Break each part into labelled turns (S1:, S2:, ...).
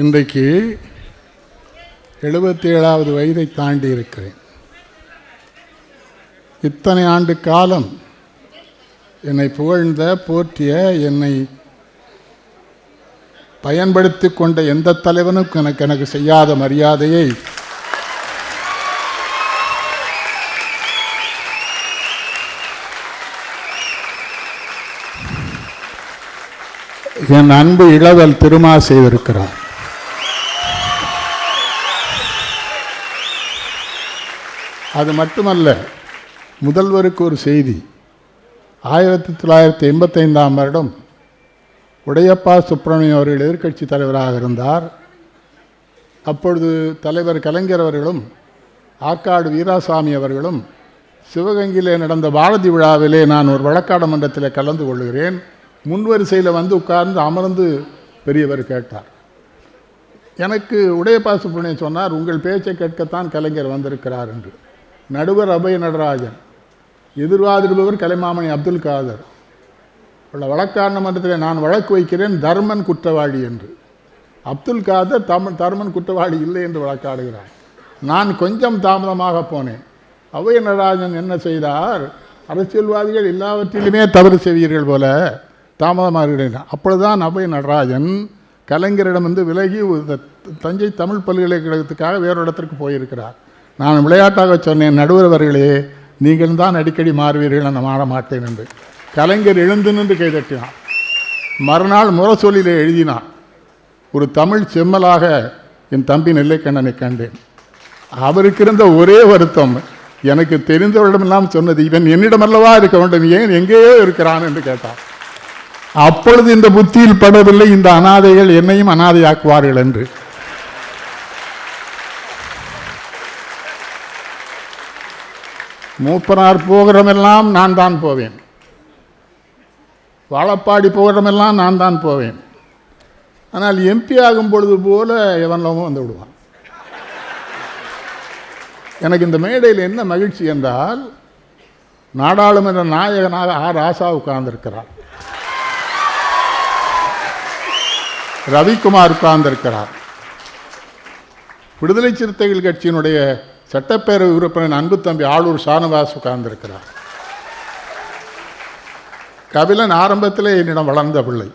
S1: இன்றைக்கு 77வது வயதை தாண்டி இருக்கிறேன். இத்தனை ஆண்டு காலம் என்னை புகழ்ந்த போற்றிய என்னை பயன்படுத்தி கொண்ட எந்த தலைவனும் எனக்கு செய்யாத மரியாதையை என் அன்பு இளவல் திருமா செய்திருக்கிறார். அது மட்டுமல்ல, முதல்வருக்கு ஒரு செய்தி. 1985ஆம் வருடம் உடையப்பா சுப்பிரமணியம் அவர்கள் எதிர்க்கட்சி தலைவராக இருந்தார். அப்பொழுது தலைவர் கலைஞர் அவர்களும் ஆற்காடு வீராசாமி அவர்களும் சிவகங்கையிலே நடந்த பாரதி விழாவிலே நான் ஒரு வழக்காடு மன்றத்தில் கலந்து கொள்கிறேன். முன்வரிசையில் வந்து உட்கார்ந்து அமர்ந்து பெரியவர் கேட்டார். எனக்கு உடையப்பா சுப்பிரமணியம் சொன்னார், உங்கள் பேச்சை கேட்கத்தான் கலைஞர் வந்திருக்கிறார் என்று. நடுவர் அபய நடராஜன், எதிர்வாதிடுபவர் கலைமாமணி அப்துல் காதர். வழக்காடு மன்றத்தில் நான் வழக்கு வைக்கிறேன் தர்மன் குற்றவாளி என்று. அப்துல் காதர் தர்மன் குற்றவாளி இல்லை என்று வழக்காடுகிறார். நான் கொஞ்சம் தாமதமாக போனேன். அபய நடராஜன் என்ன செய்தார், அரசியல்வாதிகள் எல்லாவற்றிலுமே தவறு செய்வீர்கள் போல தாமதமாக. அப்பொழுதுதான் அபய நடராஜன் கலைஞரிடம் வந்து விலகி தஞ்சை தமிழ் பல்கலைக்கழகத்துக்காக வேறு இடத்திற்கு போயிருக்கிறார். நான் விளையாட்டாக சொன்னேன், நடுவர் அவர்களே நீங்கள் தான் அடிக்கடி மாறுவீர்கள், நான் மாற மாட்டேன் என்று. கலைஞர் எழுந்து நின்று கைதட்டினார். மறுநாள் முரசொலியிலே எழுதினார், ஒரு தமிழ் செம்மலாக என் தம்பி நெல்லைக்கண்ணனை கண்டேன். அவருக்கு இருந்த ஒரே வருத்தம், எனக்கு தெரிந்தவரிடமெல்லாம் சொன்னது, இவன் என்னிடமல்லவா இருக்க வேண்டும், ஏன் எங்கேயோ இருக்கிறான் என்று கேட்டார். அப்பொழுது இந்த புத்தியில் படவில்லை, இந்த அனாதைகள் என்னையும் அனாதையாக்குவார்கள் என்று. மூப்பனார் போகிறமெல்லாம் நான் தான் போவேன், வாழப்பாடி போகிறமெல்லாம் நான் தான் போவேன். ஆனால் எம்பி ஆகும் பொழுது போல எவனவும் வந்து விடுவான். எனக்கு இந்த மேடையில் என்ன மகிழ்ச்சி என்றால், நாடாளுமன்ற நாயகனாக ஆர் ராசா உட்கார்ந்திருக்கிறார், ரவிக்குமார் உட்கார்ந்திருக்கிறார், விடுதலை சிறுத்தைகள் கட்சியினுடைய சட்டப்பேரவை உறுப்பினர் அன்பு தம்பி ஆளூர் ஷானவாஸ் உட்கார்ந்திருக்கிறார். கபிலன் ஆரம்பத்திலே என்னிடம் வளர்ந்த பிள்ளை.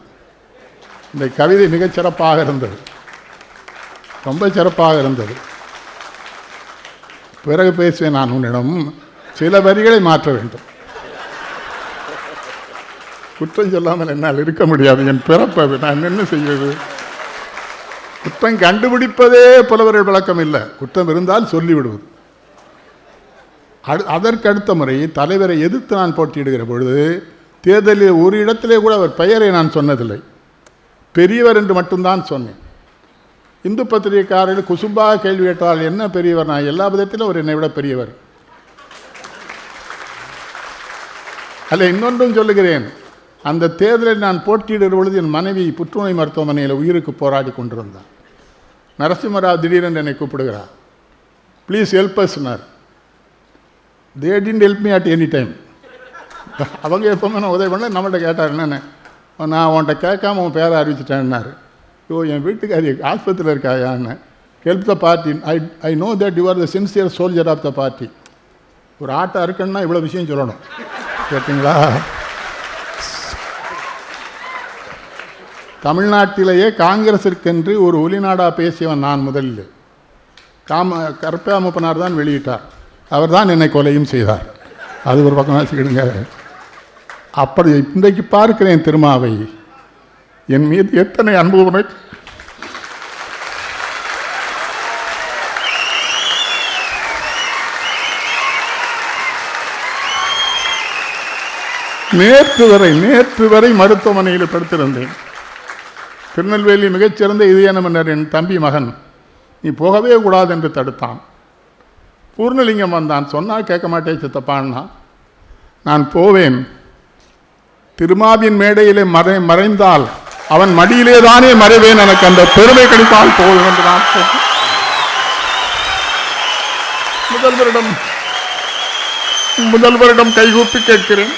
S1: இந்த கவிதை மிகச் சிறப்பாக இருந்தது, ரொம்ப சிறப்பாக இருந்தது. பிறகு பேசுவேன் நான் உன்னிடம், சில வரிகளை மாற்ற வேண்டும். குற்றம் சொல்லாமல் என்னால் இருக்க முடியாது, என் பிறப்பது, நான் என்ன செய்வது? குற்றம் கண்டுபிடிப்பதே புலவர்கள் விளக்கம் இல்லை, குற்றம் இருந்தால் சொல்லிவிடுவது. அதற்கு அடுத்த முறை தலைவரை எதிர்த்து நான் போட்டியிடுகிற பொழுது தேர்தலில் ஒரு இடத்திலே கூட அவர் பெயரை நான் சொன்னதில்லை, பெரியவர் என்று மட்டும்தான் சொன்னேன். இந்து பத்திரிகைக்காரர்கள் குசும்பாக கேள்வி கேட்டால் என்ன பெரியவர், நான் எல்லா விதத்திலும் அவர் என்னை விட பெரியவர். அல்ல, இன்னொன்றும் சொல்லுகிறேன், அந்த தேர்தலில் நான் போட்டியிடுகிற பொழுது என் மனைவி புற்றுநோய் மருத்துவமனையில் உயிருக்கு போராடி கொண்டிருந்தார். நரசிம்மராவ் திடீரென்று என்னை கூப்பிடுகிறார், ப்ளீஸ் ஹெல்ப் அஸ்னார். They didn't help me at any time. அவங்க எப்போவுமே நான் உதவி பண்ணல. நம்மகிட்ட கேட்டார், என்னென்ன நான் உன்கிட்ட கேட்காம உன் பேரை அறிவிச்சிட்டேன்னாரு. ஓ, என் வீட்டுக்காரி ஆஸ்பத்திரியில் இருக்காயான்னு. Help the party, I know that you are the sincere soldier of the party. ஒரு ஆட்டை இருக்குன்னா இவ்வளோ விஷயம் சொல்லணும், கேட்டிங்களா? தமிழ்நாட்டிலேயே காங்கிரஸிற்கென்று ஒரு ஒலிநாடா பேசியவன் நான் முதலில். கருப்பா மூப்பனார் தான் வெளியிட்டார், அவர் தான் என்னை கொலையும் செய்தார். அது ஒரு பக்கம் வச்சுக்கிடுங்க. அப்படி இன்றைக்கு பார்க்கிறேன் திருமாவை, என் மீது எத்தனை அன்பு உனக்கு. நேற்று வரை மருத்துவமனையில் படுத்திருந்தேன். திருநெல்வேலி மிகச்சிறந்த இதய மன்னர் என் தம்பி மகன், நீ போகவே கூடாது என்று தடுத்தான். பூர்ணலிங்கம் வந்தான், சொன்னால் கேட்க மாட்டேன் சித்தப்பான்னா. நான் போவேன், திருமாவின் மேடையிலே மறைந்தால் அவன் மடியிலே தானே மறைவேன், எனக்கு அந்த பெருமை கிடைத்தால் போவேன் என்று நான் முதல்வரிடம் கைகூப்பி கேட்கிறேன்,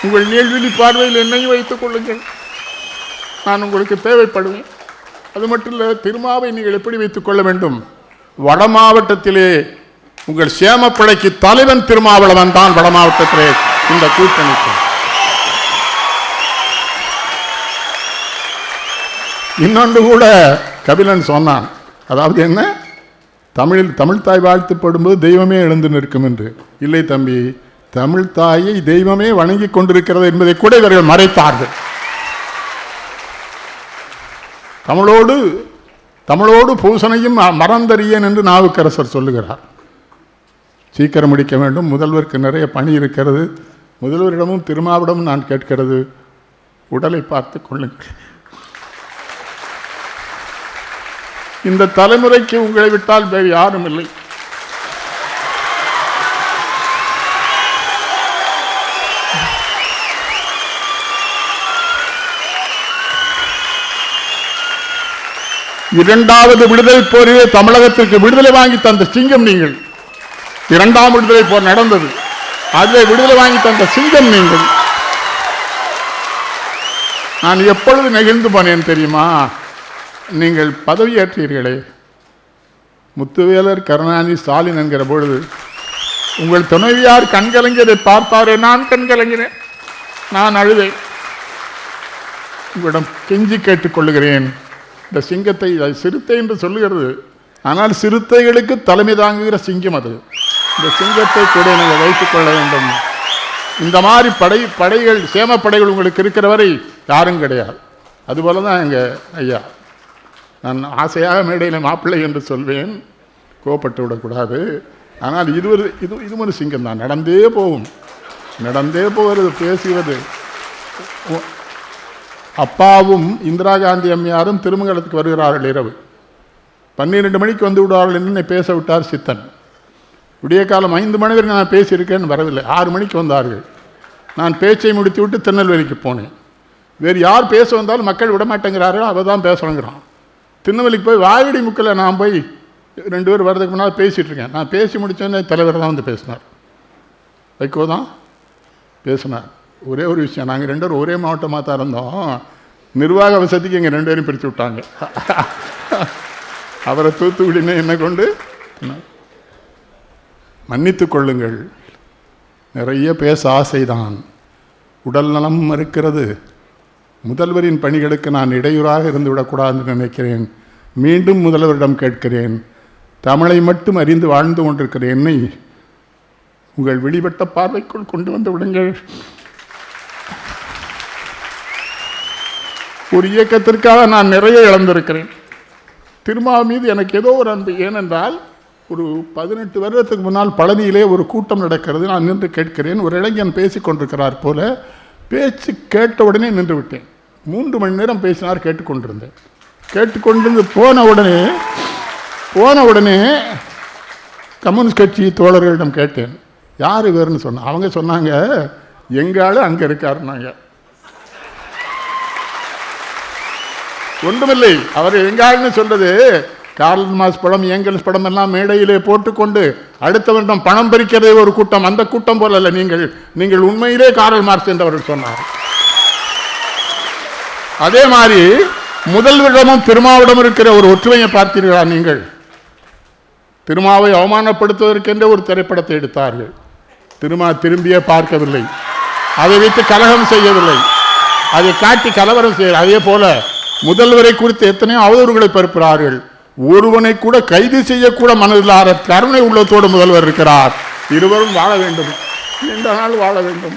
S1: உங்கள் நேர்விழி பார்வையில் என்னையும் வைத்துக் கொள்ளுங்கள், நான் உங்களுக்கு தேவைப்படுவேன். அது மட்டும் இல்லை, திருமாவை நீங்கள் எப்படி வைத்துக் கொள்ள வேண்டும்? வட மாவட்டத்திலே உங்கள் சேமப்படைக்கு தலைவன் திருமாவளவன் தான். வட மாவட்டத்திலே இந்த கூட்டணிக்கு இன்னொன்று கூட கபிலன் சொன்னான். அதாவது என்ன, தமிழ் தாய் வாழ்த்துப்படும்போது தெய்வமே எழுந்து நிற்கும் என்று. இல்லை தம்பி, தமிழ் தாயை தெய்வமே வணங்கி கொண்டிருக்கிறது என்பதை கூட இவர்கள் மறைத்தார்கள். தமிழோடு பூசணையும் மறந்தறியேன் என்று நாவுக்கரசர் சொல்லுகிறார். சீக்கிரம் முடிக்க வேண்டும், முதல்வருக்கு நிறைய பணி இருக்கிறது. முதல்வரிடமும் திருமாவிடமும் நான் கேட்கிறது, உடலை பார்த்து கொள்ளுங்கள். இந்த தலைமுறைக்கு உங்களை விட்டால் வேறு யாரும் இல்லை. இரண்டாவது விடுதலை போரிலே தமிழகத்திற்கு விடுதலை வாங்கி தந்த சிங்கம் நீங்கள். இரண்டாம் விடுதலை போர் நடந்தது, அதில் விடுதலை வாங்கி தந்த சிங்கம் நீங்கள். நான் எப்பொழுது நெகிழ்ந்து போனேன் தெரியுமா? நீங்கள் பதவியேற்றீர்களே, முத்துவேலர், கருணாநிதி, ஸ்டாலின் என்கிற பொழுது உங்கள் துணைவியார் கண்கலங்கியதை பார்த்தாரே, நான் கண்கலங்கினேன், நான் அழுவேன். உங்களிடம் கெஞ்சி கேட்டுக்கொள்ளுகிறேன், இந்த சிங்கத்தை, சிறுத்தை என்று சொல்லுகிறது, ஆனால் சிறுத்தைகளுக்கு தலைமை தாங்குகிற சிங்கம் அது. இந்த சிங்கத்தை கூட நீங்கள் வைத்துக் கொள்ள வேண்டும். இந்த மாதிரி படைகள், சேமப்படைகள் உங்களுக்கு இருக்கிற வரை யாரும் கிடையாது. அதுபோல தான் எங்கள் ஐயா. நான் ஆசையாக மேடையில் மாப்பிள்ளை என்று சொல்வேன், கோபப்பட்டு விடக்கூடாது. ஆனால் இது ஒரு சிங்கம் தான். நடந்தே போகிறது, பேசுகிறது. அப்பாவும் இந்திரா காந்தி அம்மையாரும் திருமங்கலத்துக்கு வருகிறார்கள். இரவு 12 மணிக்கு வந்து விடுவார்கள் என்று பேச விட்டார் சித்தன். விடிய காலம் 5 மணி வரை நான் பேசியிருக்கேன், வரவில்லை. 6 மணிக்கு வந்தார்கள். நான் பேச்சை முடித்து விட்டு திருநெல்வேலிக்கு போனேன். வேறு யார் பேச வந்தாலும் மக்கள் விடமாட்டேங்கிறார்கள், அவள் தான் பேசணுங்கிறான். திருநெல்வேலிக்கு போய் வாயடி முக்கில் நான் போய் 2 பேர் வரதுக்கு முன்னால் பேசிகிட்டு இருக்கேன். நான் பேசி முடித்தோன்னே தலைவர் தான் வந்து பேசினார், வைகோ தான் பேசினார். ஒரே ஒரு விஷயம், நாங்கள் 2 பேரும் ஒரே மாவட்டமாக தான் இருந்தோம். நிர்வாக வசதிக்கு எங்கள் 2 பேரும் பிரித்து விட்டாங்க. அவரை தூத்துக்குடினே என்னை கொண்டு மன்னித்து கொள்ளுங்கள். நிறைய பேச ஆசைதான், உடல் நலம் இருக்கிறது. முதல்வரின் பணிகளுக்கு நான் இடையூறாக இருந்து விடக்கூடாதுன்னு நினைக்கிறேன். மீண்டும் முதல்வரிடம் கேட்கிறேன், தமிழை மட்டும் அறிந்து வாழ்ந்து கொண்டிருக்கிற என்னை உங்கள் வெளிப்பட்ட பார்வைக்குள் கொண்டு வந்து விடுங்கள். ஒரு இயக்கத்திற்காக நான் நிறைய இழந்திருக்கிறேன். திருமா மீது எனக்கு ஏதோ ஒரு அன்பு. ஏனென்றால் ஒரு 18 வருடத்துக்கு முன்னால் பழனியிலே ஒரு கூட்டம் நடக்கிறது. நான் நின்று கேட்கிறேன். ஒரு இளைஞன் பேசி கொண்டிருக்கிறார் போல. பேச்சு கேட்ட உடனே நின்று விட்டேன். 3 மணி நேரம் பேசினார், கேட்டுக்கொண்டிருந்தேன். கேட்டுக்கொண்டிருந்து போன உடனே கம்யூனிஸ்ட் கட்சி தோழர்களிடம் கேட்டேன், யார் இவர்னு சொன்னேன். அவங்க சொன்னாங்க, எங்காலும் அங்கே இருக்காருன்னாங்க. ஒன்றுமில்லை, அவர் எங்காள்னு சொல்றது கார்ல் மார்க்ஸ் படம், ஏங்கல்ஸ் படம் எல்லாம் மேடையிலே போட்டுக்கொண்டு அடுத்தவரிடம் பணம் பறிக்கிறதே ஒரு கூட்டம். அந்த கூட்டம் போல அல்ல நீங்கள் உண்மையிலே கார்ல் மார்க்ஸ் என்றவர்கள் சொன்னார். அதே மாதிரி முதல்வரிடமும் திருமாவிடம் இருக்கிற ஒரு ஒற்றுமையை பார்த்தீர்களா நீங்கள்? திருமாவை அவமானப்படுத்துவதற்கென்ற ஒரு திரைப்படத்தை எடுத்தார்கள். திருமா திரும்பியே பார்க்கவில்லை, அதை வைத்து கலகம் செய்யவில்லை, அதை காட்டி கலவரம் செய்ய. அதே போல முதல்வரை குறித்து எத்தனையோ அவதூறுகளை பரப்புகிறார்கள். ஒருவனை கூட கைது செய்யக்கூட மனதில்லாத கருணை உள்ளத்தோடு முதல்வர் இருக்கிறார். இருவரும் வாழ வேண்டும், நீண்ட நாள் வாழ வேண்டும்.